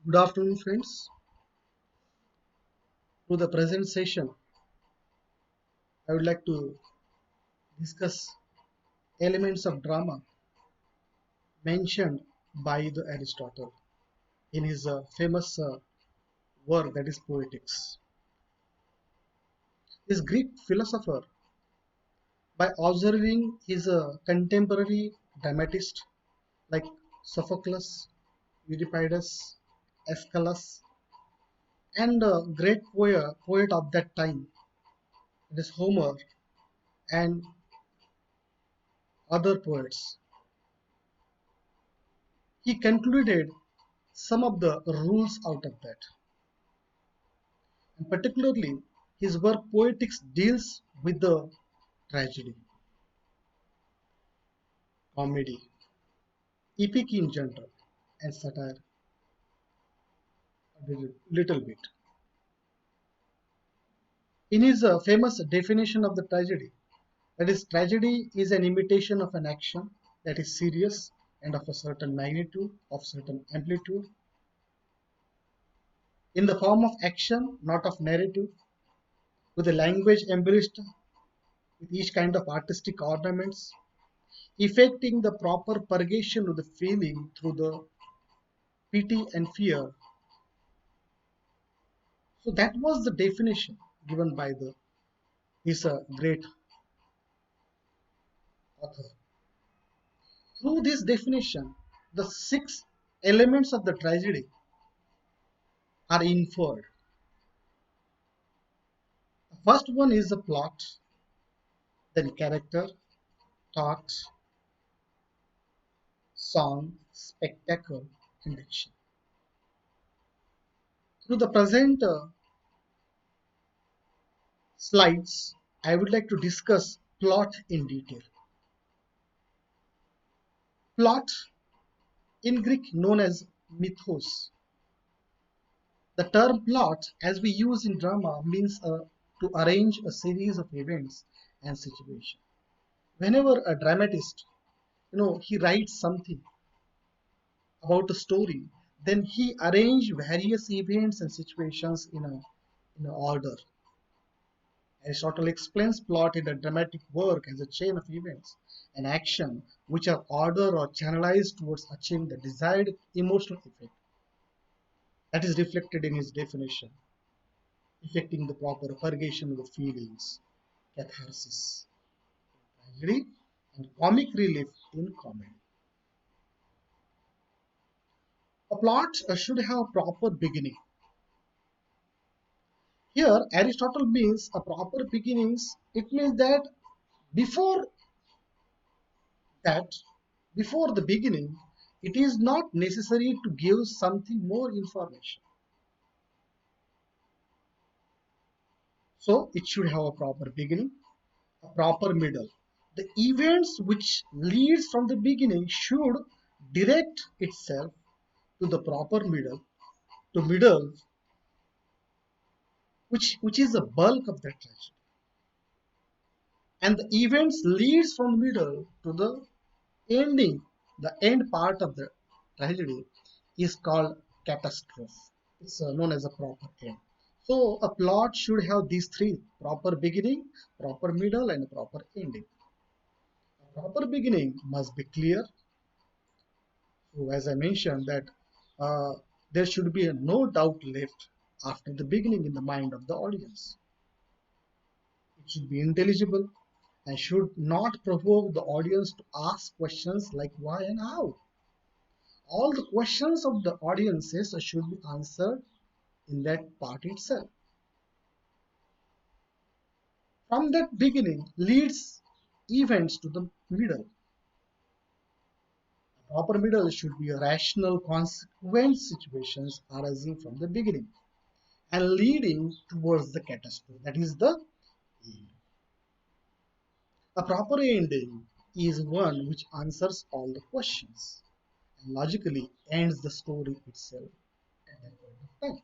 Good afternoon, friends. To the present session, I would like to discuss elements of drama mentioned by the Aristotle in his famous work that is Poetics. This Greek philosopher, by observing his contemporary dramatists like Sophocles, Euripides, Aeschylus, and great poet of that time, that is Homer, and other poets, he concluded some of the rules out of that. And particularly, his work Poetics deals with the tragedy, comedy, epic in general, and satire a little bit. In his famous definition of the tragedy, that is, tragedy is an imitation of an action that is serious and of a certain magnitude, of certain amplitude, in the form of action, not of narrative, with a language embellished with each kind of artistic ornaments, effecting the proper purgation of the feeling through the pity and fear. So that was the definition given by the this great author. Through this definition, the six elements of the tragedy are inferred. The first one is the plot, then character, thought, song, spectacle, and action. Through the present slides, I would like to discuss plot in detail. Plot, in Greek known as mythos. The term plot, as we use in drama, means to arrange a series of events and situations. Whenever a dramatist, he writes something about a story, then he arrange various events and situations in a order. Aristotle explains plot in a dramatic work as a chain of events and action which are ordered or channelized towards achieving the desired emotional effect. That is reflected in his definition, effecting the proper purgation of the feelings, catharsis, tragedy, and comic relief in comedy. A plot should have proper beginning. Here, Aristotle means a proper beginnings. It means that before that, before the beginning, it is not necessary to give something more information. So it should have a proper beginning, a proper middle. The events which leads from the beginning should direct itself to the proper middle, to middle, which is the bulk of that tragedy. And the events leads from middle to the ending, the end part of the tragedy is called catastrophe. It's known as a proper end. So a plot should have these three: proper beginning, proper middle, and a proper ending. A proper beginning must be clear. So as I mentioned that there should be no doubt left after the beginning in the mind of the audience. It should be intelligible and should not provoke the audience to ask questions like why and how. All the questions of the audiences should be answered in that part itself. From that beginning leads events to the middle. The proper middle should be a rational consequent situations arising from the beginning and leading towards the catastrophe. That is the end. A proper ending is one which answers all the questions and logically ends the story itself at that point of time.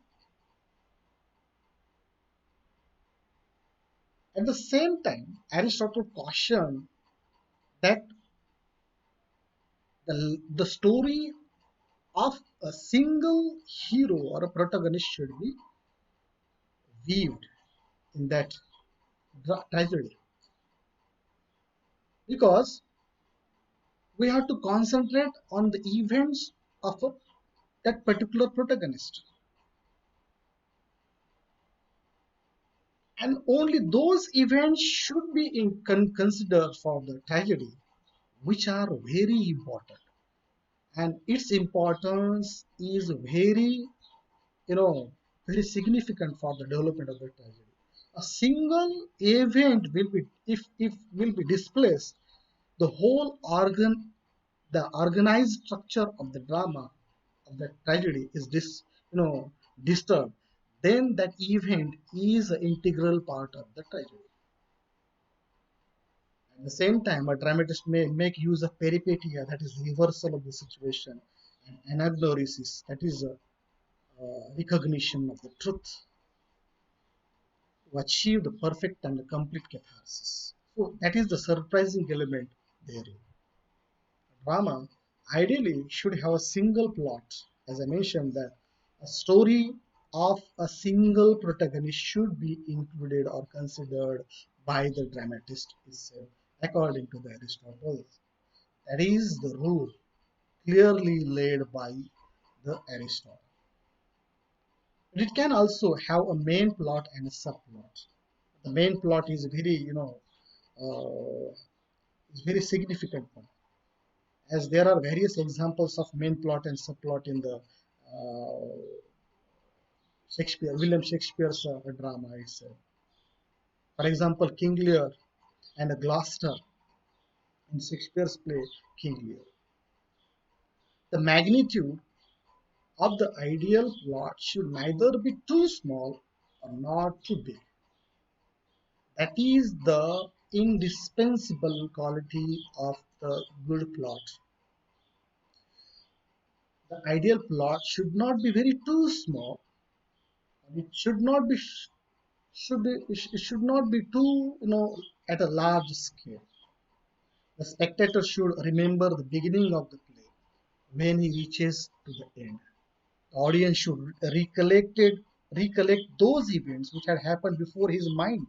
At the same time, Aristotle cautioned that the story of a single hero or a protagonist should be weaved in that tragedy, because we have to concentrate on the events of that particular protagonist, and only those events should be considered for the tragedy, which are very important, and its importance is very, you know, very significant for the development of the tragedy. A single event will be, if will be displaced, the whole the organized structure of the drama of the tragedy is disturbed. Then that event is an integral part of the tragedy. At the same time, a dramatist may make use of peripeteia, that is reversal of the situation, and anagnorisis, that is a recognition of the truth, to achieve the perfect and the complete catharsis. So that is the surprising element therein. Drama ideally should have a single plot. As I mentioned, that a story of a single protagonist should be included or considered by the dramatist itself, according to the Aristotle. That is the rule clearly laid by the Aristotle. But it can also have a main plot and a subplot. The main plot is very, is very significant one, as there are various examples of main plot and subplot in the William Shakespeare's drama itself. For example, King Lear and Gloucester in Shakespeare's play King Lear. The magnitude of the ideal plot should neither be too small or not too big. That is the indispensable quality of the good plot. The ideal plot should not be very too small, and it should not be too, at a large scale. The spectator should remember the beginning of the play when he reaches to the end. The audience should recollect those events which had happened before his mind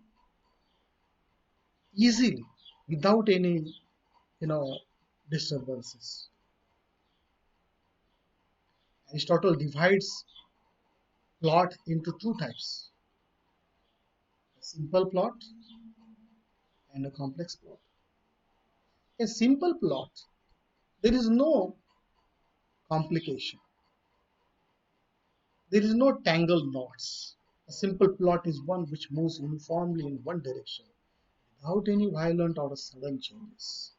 easily, without any, disturbances. Aristotle divides plot into two types: a simple plot and a complex plot. A simple plot, there is no complication, there is no tangled knots. A simple plot is one which moves uniformly in one direction without any violent or sudden changes.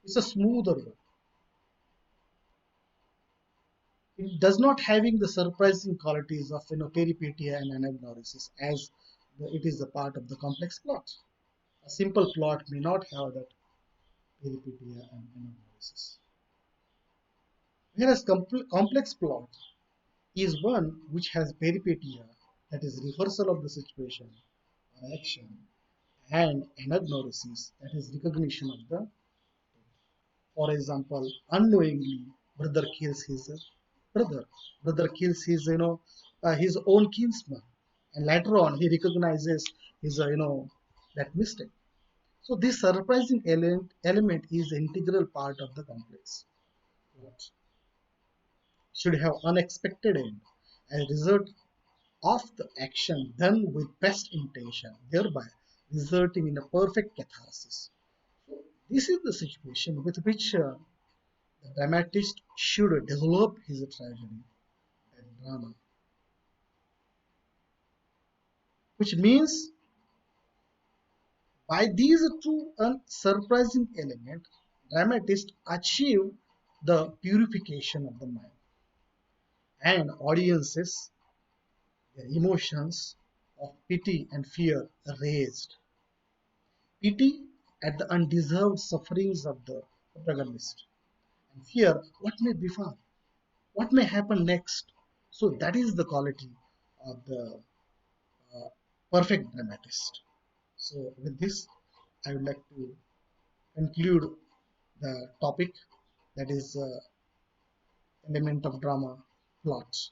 It's a smoother one. It does not having the surprising qualities of, peripeteia and anagnorisis, as it is a part of the complex plot. A simple plot may not have that peripeteia and anagnorisis. Whereas complex plot is one which has peripeteia, that is reversal of the situation or action, and anagnorisis, that is recognition of the. For example, unknowingly, brother kills his brother. Brother kills his, his own kinsman, and later on he recognizes his, that mistake. So this surprising element is integral part of the complex plot. Should have unexpected end as a result of the action done with best intention, thereby resulting in a perfect catharsis. So this is the situation with which the dramatist should develop his tragedy and drama, which means by these two unsurprising elements, dramatists achieve the purification of the mind, and audiences, their emotions of pity and fear raised. Pity at the undeserved sufferings of the protagonist, and fear what may befall, what may happen next. So that is the quality of the uh, perfect dramatist. So with this, I would like to conclude the topic, that is element of drama, plot.